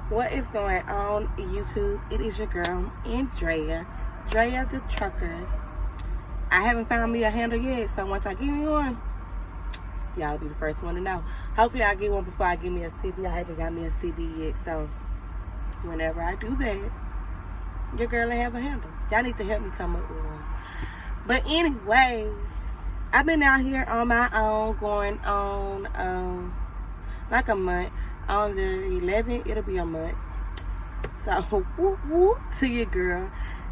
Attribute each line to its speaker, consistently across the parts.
Speaker 1: What is going on, YouTube? It is your girl, Andrea, Drea the Trucker. I haven't found me a handle yet, so once I give me one, y'all be the first one to know. Hopefully I get one before I give me a CB. I haven't got me a CB yet, so whenever I do that, your girl will have a handle. Y'all need to help me come up with one. But anyways, I've been out here on my own going on like a month. On the 11th, it'll be a month. So whoop whoop to your girl.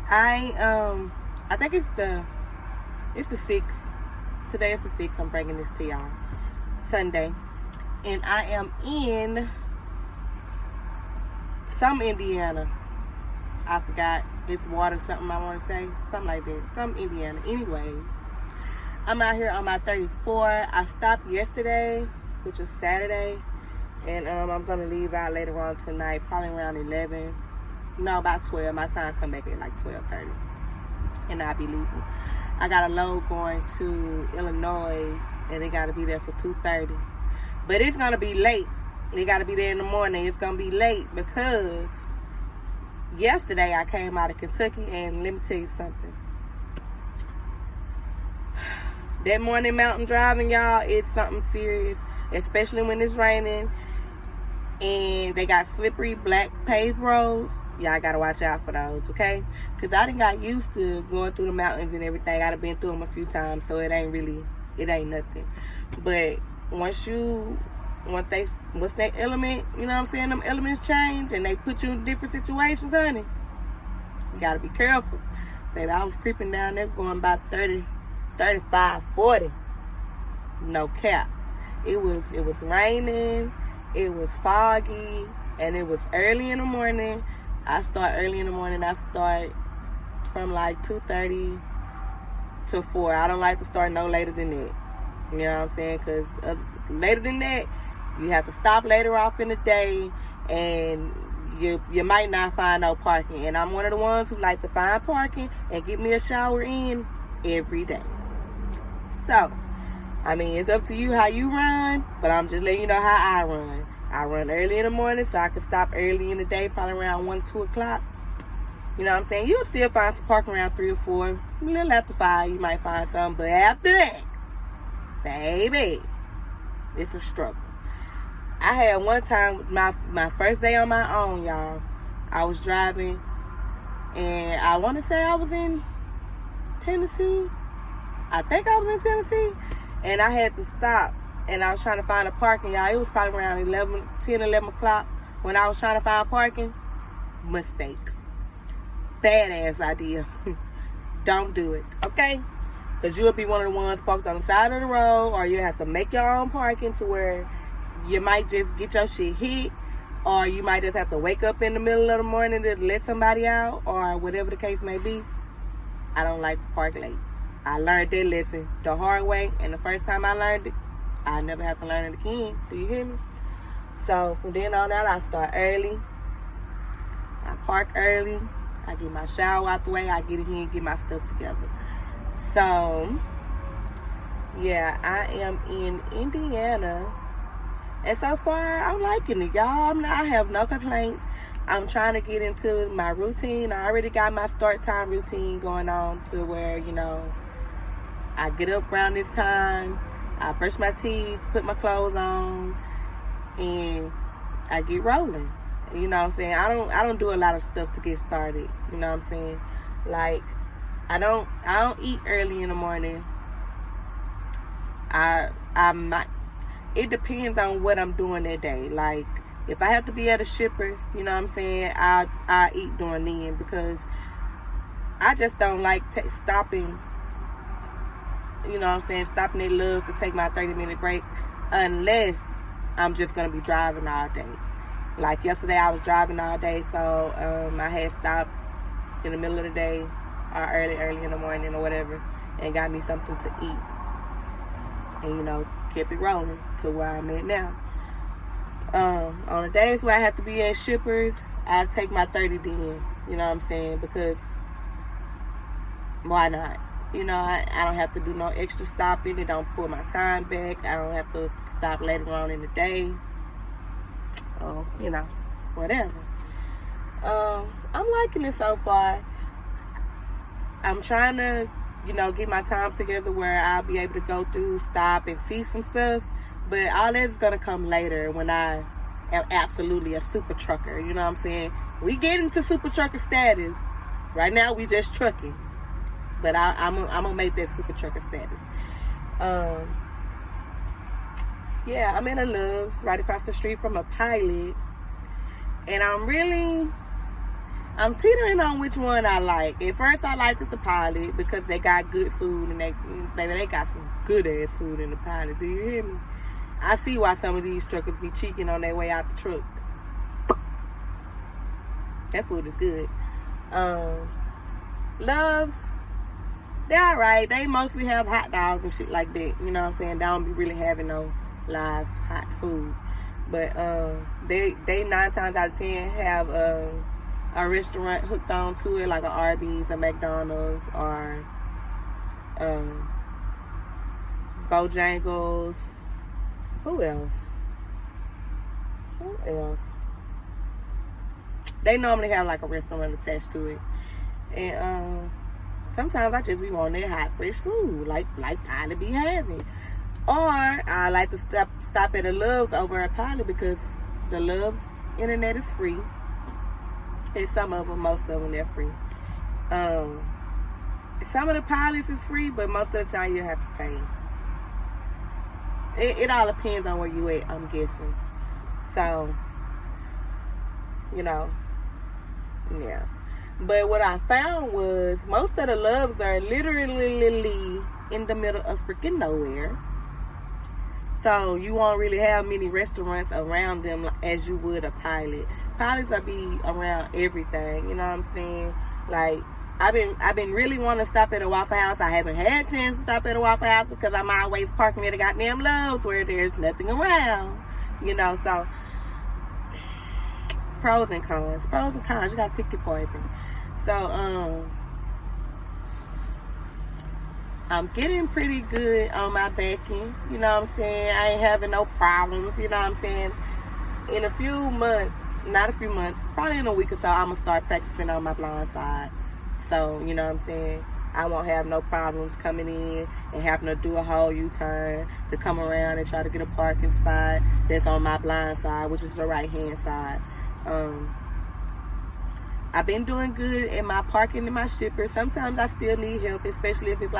Speaker 1: I think it's the 6th. Today is the 6th. I'm bringing this to y'all. Sunday. And I am in some Indiana. I forgot. It's water something I want to say. Something like that. Some Indiana. Anyways. I'm out here on my 34. I stopped yesterday, which was Saturday. And I'm going to leave out later on tonight, probably around 11. No, about 12. My time come back at like 12:30. And I'll be leaving. I got a load going to Illinois, and they got to be there for 2:30. But it's going to be late. They got to be there in the morning. It's going to be late because yesterday I came out of Kentucky, and let me tell you something. That morning mountain driving, y'all, is something serious, especially when it's raining. And they got slippery black paved roads. Y'all gotta watch out for those, okay? Because I done got used to going through the mountains and everything. I done been through them a few times, so it ain't nothing. But once that element, you know what I'm saying, them elements change and they put you in different situations, honey, you gotta be careful. Baby, I was creeping down there going about 30, 35, 40. No cap. It was raining. It was foggy, and it was early in the morning. I start early in the morning. I start from like 2:30 to 4. I don't like to start no later than that. You know what I'm saying? Because later than that, you have to stop later off in the day, and you might not find no parking. And I'm one of the ones who like to find parking and get me a shower in every day. So, I mean, it's up to you how you run, but I'm just letting you know how I run. I run early in the morning so I can stop early in the day, probably around 1, 2 o'clock. You know what I'm saying? You'll still find some parking around 3 or 4. A little after 5, you might find some. But after that, baby, it's a struggle. I had one time, my first day on my own, y'all. I was driving, and I want to say I was in Tennessee. I think I was in Tennessee. And I had to stop, and I was trying to find a parking, y'all. It was probably around 10, 11 o'clock when I was trying to find parking. Mistake. Badass idea. Don't do it, okay? Because you'll be one of the ones parked on the side of the road, or you have to make your own parking to where you might just get your shit hit, or you might just have to wake up in the middle of the morning to let somebody out, or whatever the case may be. I don't like to park late. I learned that lesson the hard way, and the first time I learned it, I never have to learn it again. Do you hear me? So from then on out, I start early. I park early. I get my shower out the way. I get in here and get my stuff together. So, yeah, I am in Indiana, and so far, I'm liking it, y'all. I have no complaints. I'm trying to get into my routine. I already got my start time routine going on to where, you know, I get up around this time, I brush my teeth, put my clothes on, and I get rolling. You know what I'm saying? I don't do a lot of stuff to get started. You know what I'm saying? Like, I don't eat early in the morning. It depends on what I'm doing that day. Like, if I have to be at a shipper, you know what I'm saying, I eat during then, because I just don't like stopping. You know what I'm saying? Stopping at Love's to take my 30-minute break unless I'm just going to be driving all day. Like yesterday, I was driving all day, so I had stopped in the middle of the day or early in the morning or whatever and got me something to eat. And, you know, kept it rolling to where I'm at now. On the days where I have to be at shippers, I take my 30 then. You know what I'm saying? Because why not? You know, I don't have to do no extra stopping. It don't pull my time back. I don't have to stop later on in the day. You know, whatever. I'm liking it so far. I'm trying to, get my times together where I'll be able to go through, stop, and see some stuff. But all that's going to come later when I am absolutely a super trucker. You know what I'm saying? We get into super trucker status. Right now, we just trucking. But I'm going to make that super trucker status. Yeah, I'm in a Love's right across the street from a Pilot. And I'm teetering on which one I like. At first, I liked the Pilot because they got good food and they got some good ass food in the Pilot. Do you hear me? I see why some of these truckers be cheeking on their way out the truck. That food is good. Love's, they're alright. They mostly have hot dogs and shit like that. You know what I'm saying? They don't be really having no live hot food. But they 9 times out of 10 have a restaurant hooked on to it, like a Arby's, a McDonald's, or Bojangles. Who else? They normally have like a restaurant attached to it. And sometimes I just be wanting that hot, fresh food, like Pilot be having. Or I like to stop at a Love's over at Pilot because the Love's internet is free. And most of them, they're free. Some of the Pilots is free, but most of the time you have to pay. It all depends on where you at, I'm guessing. So, yeah. But what I found was most of the Loves are literally in the middle of freaking nowhere. So you won't really have many restaurants around them as you would a Pilot. Pilots will be around everything, you know what I'm saying? Like, I've been really wanting to stop at a Waffle House. I haven't had a chance to stop at a Waffle House because I'm always parking at a goddamn Love's where there's nothing around. So pros and cons. You gotta pick your poison. So I'm getting pretty good on my backing. You know what I'm saying? I ain't having no problems. You know what I'm saying? In a few months, probably in a week or so, I'm gonna start practicing on my blind side. So, you know what I'm saying? I won't have no problems coming in and having to do a whole U-turn to come around and try to get a parking spot that's on my blind side, which is the right-hand side. I've been doing good in my parking and my shipper. Sometimes I still need help, especially if it's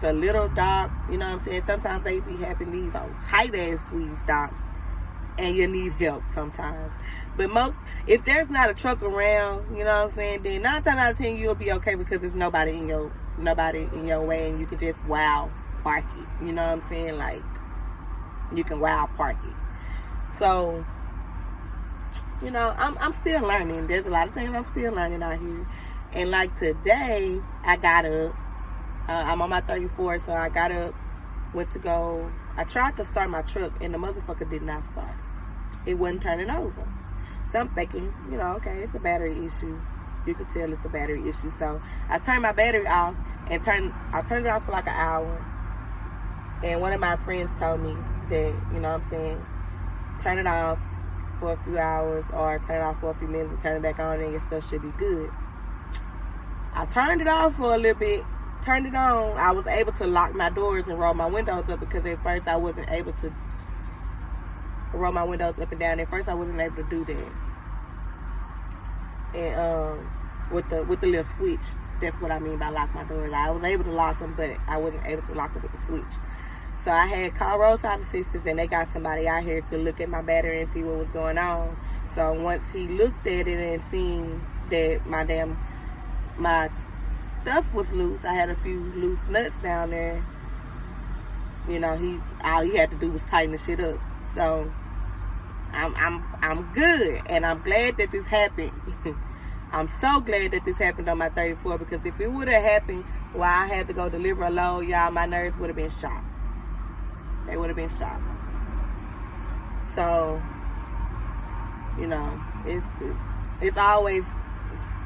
Speaker 1: a little dock, you know what I'm saying? Sometimes they be having these tight-ass squeeze docks, and you need help sometimes. But if there's not a truck around, you know what I'm saying, then 9 times out of 10 you'll be okay because there's nobody in your way, and you can just park it. You know what I'm saying? Like, you can park it. So, I'm still learning. There's a lot of things I'm still learning out here. And like today, I got up. I'm on my 34th, so I got up, went to go. I tried to start my truck, and the motherfucker did not start. It wasn't turning over. So I'm thinking, okay, it's a battery issue. You can tell it's a battery issue. So I turned my battery off and I turned it off for like an hour. And one of my friends told me that, turn it off for a few hours or turn it off for a few minutes and turn it back on and your stuff should be good. I turned it off for a little bit, turned it on. I was able to lock my doors and roll my windows up because at first I wasn't able to roll my windows up and down. At first I wasn't able to do that. And with the little switch, that's what I mean by lock my doors. I was able to lock them, but I wasn't able to lock them with the switch. So I had called Roadside Assistance, and they got somebody out here to look at my battery and see what was going on. So once he looked at it and seen that my stuff was loose, I had a few loose nuts down there. All he had to do was tighten the shit up. So I'm good, and I'm glad that this happened. I'm so glad that this happened on my 34 because if it would have happened while I had to go deliver a load, y'all, my nerves would have been shot. They would have been shot. So, it's always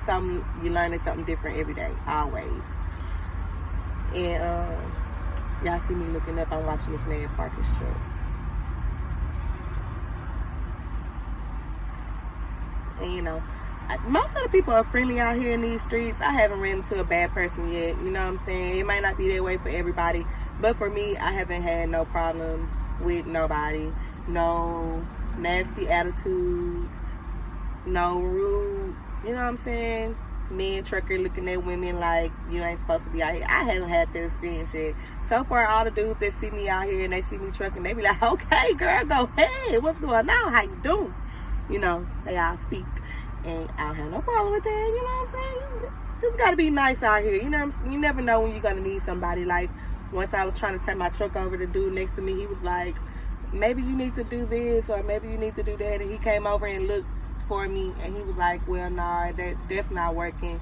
Speaker 1: something, you're learning something different every day, always. And y'all see me looking up, I'm watching this man park his truck. And, you know, most of the people are friendly out here in these streets. I haven't ran into a bad person yet. You know what I'm saying? It might not be that way for everybody. But for me, I haven't had no problems with nobody. No nasty attitudes. No rude. You know what I'm saying? Men trucker looking at women like you ain't supposed to be out here. I haven't had that experience yet. So far, all the dudes that see me out here and they see me trucking, they be like, okay, girl, go ahead. What's going on? How you doing? You know, they all speak. And I don't have no problem with that. You know what I'm saying? You just got to be nice out here. You know what I'm saying? You never know when you're going to need somebody. Like, once I was trying to turn my truck over, the dude next to me, he was like, maybe you need to do this or maybe you need to do that. And he came over and looked for me, and he was like, well, nah, that's not working.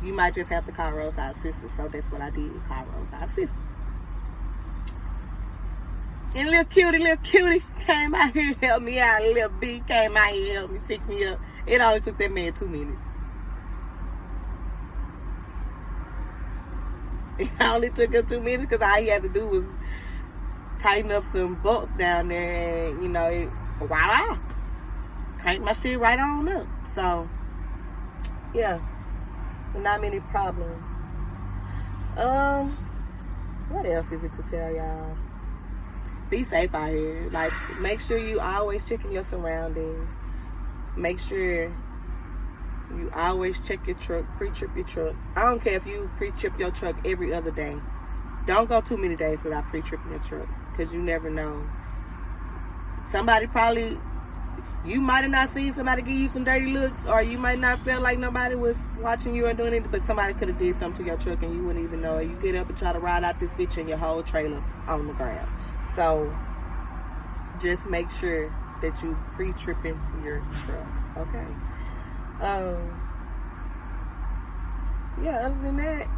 Speaker 1: You might just have to call Roadside Assistance. So that's what I did, call Roadside Assistance. And little cutie came out here, helped me out. Little B came out here, helped me, fix me up. It only took that man 2 minutes. It only took him 2 minutes because all he had to do was tighten up some bolts down there, and, you know, voila. Crank my shit right on up. So, yeah, not many problems. What else is it to tell y'all? Be safe out here. Like, make sure you always checking your surroundings. Make sure you always check your truck, pre-trip your truck. I don't care if you pre-trip your truck every other day. Don't go too many days without pre-tripping your truck, because you never know. Somebody probably... You might have not seen somebody give you some dirty looks, or you might not feel like nobody was watching you or doing it, but somebody could have did something to your truck and you wouldn't even know it. You get up and try to ride out this bitch and your whole trailer on the ground. So, just make sure that you pre-tripping your truck, okay? Yeah, other than that,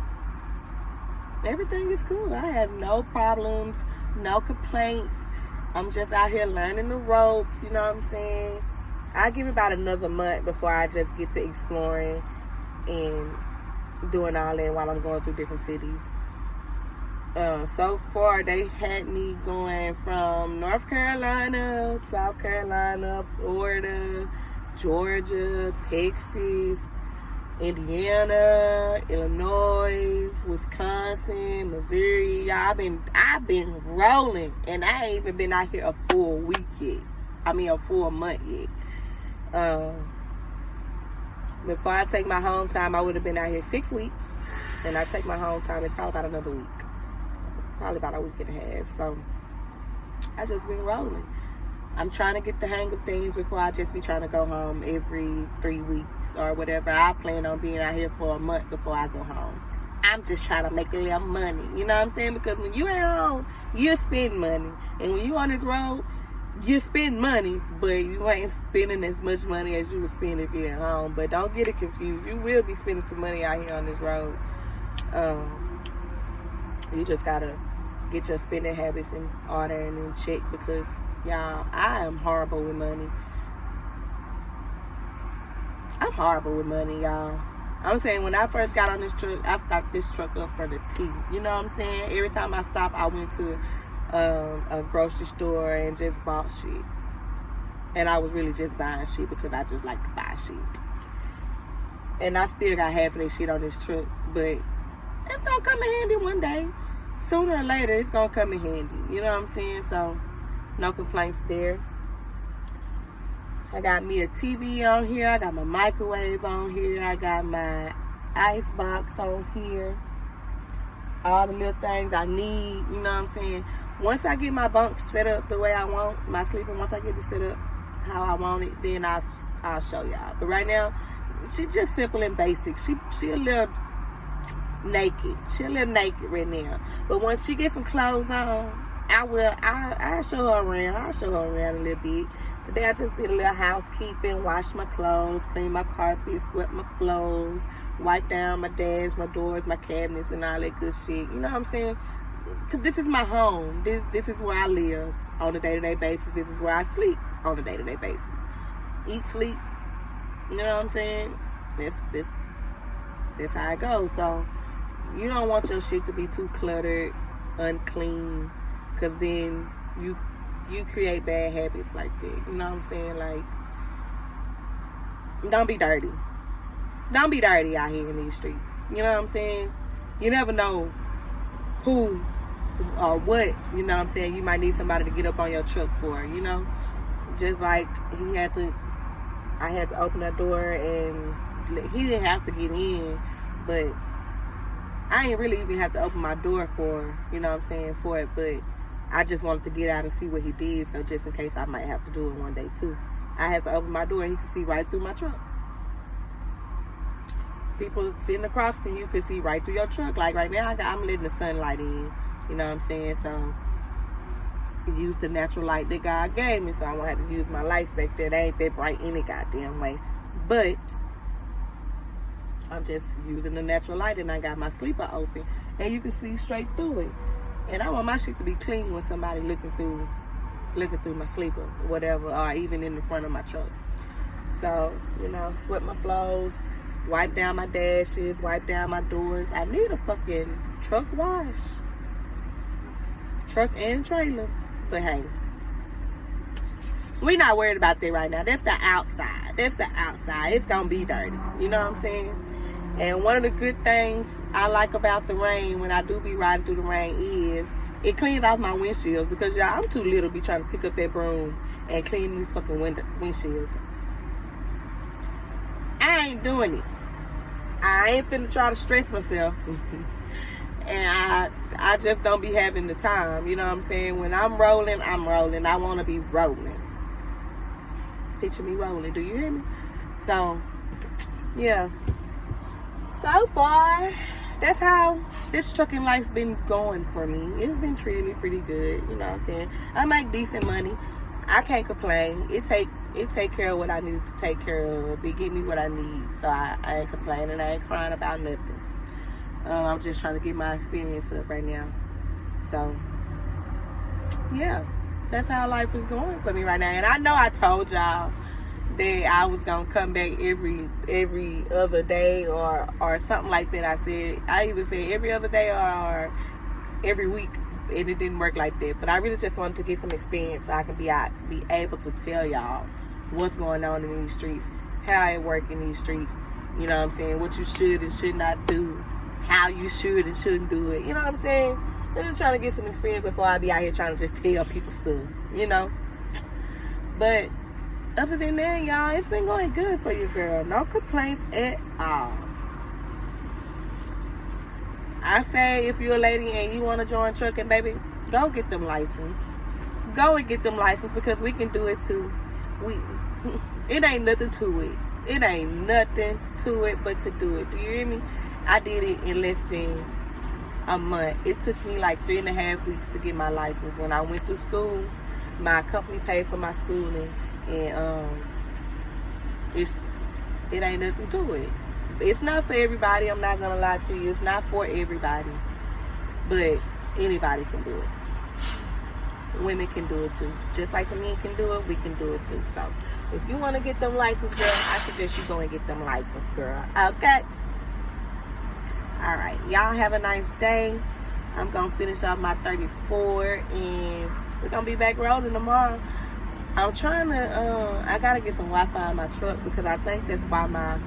Speaker 1: everything is cool. I have no problems, no complaints. I'm just out here learning the ropes, you know what I'm saying? I give it about another month before I just get to exploring and doing all that while I'm going through different cities. So far, they had me going from North Carolina, South Carolina, Florida, Georgia, Texas, Indiana, Illinois, Wisconsin, Missouri. I've been rolling, and I ain't even been out here a full week yet. I mean, a full month yet. Before I take my home time, I would have been out here 6 weeks, and I take my home time in probably about another week, probably about a week and a half. So I just been rolling. I'm trying to get the hang of things before I just be trying to go home every 3 weeks or whatever. I plan on being out here for a month before I go home. I'm just trying to make a little money. You know what I'm saying? Because when you at home, you spend money. And when you on this road, you spend money, but you ain't spending as much money as you would spend if you're at home. But don't get it confused. You will be spending some money out here on this road. You just got to get your spending habits in order and in check, because y'all, I am horrible with money. I'm horrible with money, y'all. I'm saying, when I first got on this truck, I stocked this truck up for the T. You know what I'm saying? Every time I stopped, I went to a grocery store and just bought shit. And I was really just buying shit because I just like to buy shit. And I still got half of this shit on this truck. But it's going to come in handy one day. Sooner or later, it's going to come in handy. You know what I'm saying? So, no complaints there. I got me a TV on here. I got my microwave on here. I got my ice box on here. All the little things I need. You know what I'm saying? Once I get my bunk set up the way I want, my sleeping, once I get it set up how I want it, then I'll show y'all. But right now, she just simple and basic. She a little naked. She a little naked right now. But once she gets some clothes on, I'll show her around. I'll show her around a little bit. Today I just did a little housekeeping, washed my clothes, cleaned my carpet, swept my floors, wiped down my dash, my doors, my cabinets, and all that good shit. You know what I'm saying? Because this is my home. This is where I live on a day-to-day basis. This is where I sleep on a day-to-day basis. Eat, sleep. You know what I'm saying? That's how it goes. So you don't want your shit to be too cluttered, unclean, because then you create bad habits like that. You know what I'm saying? Like, Don't be dirty. Don't be dirty out here in these streets. You know what I'm saying? You never know who or what, you know what I'm saying, you might need somebody to get up on your truck for, you know? Just like I had to open that door, and he didn't have to get in, but I didn't really even have to open my door for, you know what I'm saying, for it, but I just wanted to get out and see what he did, so just in case I might have to do it one day too. I had to open my door and he could see right through my truck. People sitting across from you could see right through your truck. Like right now, I'm letting the sunlight in, you know what I'm saying, so use the natural light that God gave me, so I won't have to use my lights back there. They ain't that bright any goddamn way, but I'm just using the natural light, and I got my sleeper open, and you can see straight through it. And I want my shit to be clean when somebody looking through my sleeper, whatever, or even in the front of my truck. So, you know, sweep my floors, wipe down my dashes, wipe down my doors. I need a fucking truck wash, truck and trailer. But hey, we not worried about that right now. That's the outside. That's the outside. It's gonna be dirty. You know what I'm saying? And one of the good things I like about the rain, when I do be riding through the rain, is it cleans off my windshields. Because y'all, I'm too little to be trying to pick up that broom and clean these fucking windshields. I ain't doing it. I ain't finna try to stress myself. And I just don't be having the time. You know what I'm saying? When I'm rolling, I'm rolling. I want to be rolling. Picture me rolling. Do you hear me? So, yeah. So far, that's how this trucking life's been going for me. It's been treating me pretty good. You know what I'm saying? I make decent money. I can't complain. It take care of what I need to take care of. It give me what I need. So I ain't complaining. I ain't crying about nothing. I'm just trying to get my experience up right now. So, yeah, that's how life is going for me right now. And I know I told y'all that I was going to come back every other day or something like that. I either said every other day or every week, and it didn't work like that. But I really just wanted to get some experience so I can be able to tell y'all what's going on in these streets, how it work in these streets, you know what I'm saying, what you should and should not do, how you should and shouldn't do it. You know what I'm saying? I'm just trying to get some experience before I be out here trying to just tell people stuff, you know? But other than that, y'all, it's been going good for you, girl. No complaints at all. I say if you're a lady and you want to join trucking, baby, go get them license. Go and get them license, because we can do it too. It ain't nothing to it. It ain't nothing to it but to do it. Do you hear me? I did it in less than a month. It took me like 3.5 weeks to get my license. When I went through school, my company paid for my schooling, and it ain't nothing to it. It's not for everybody. I'm not gonna lie to you. It's not for everybody, but anybody can do it. Women can do it too. Just like the men can do it, we can do it too. So if you want to get them license, girl, I suggest you go and get them license, girl. Okay? Alright, y'all have a nice day. I'm going to finish off my 34, and we're going to be back rolling tomorrow. I'm trying to, I got to get some Wi-Fi in my truck, because I think that's why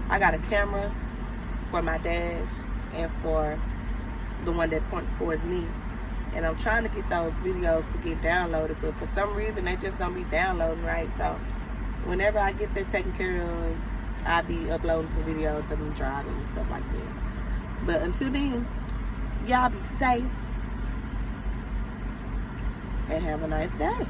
Speaker 1: I got a camera for my dash and for the one that points towards me. And I'm trying to get those videos to get downloaded, but for some reason they just don't be downloading right. So whenever I get that taken care of, I'll be uploading some videos of me driving and stuff like that. But until then, y'all be safe and have a nice day.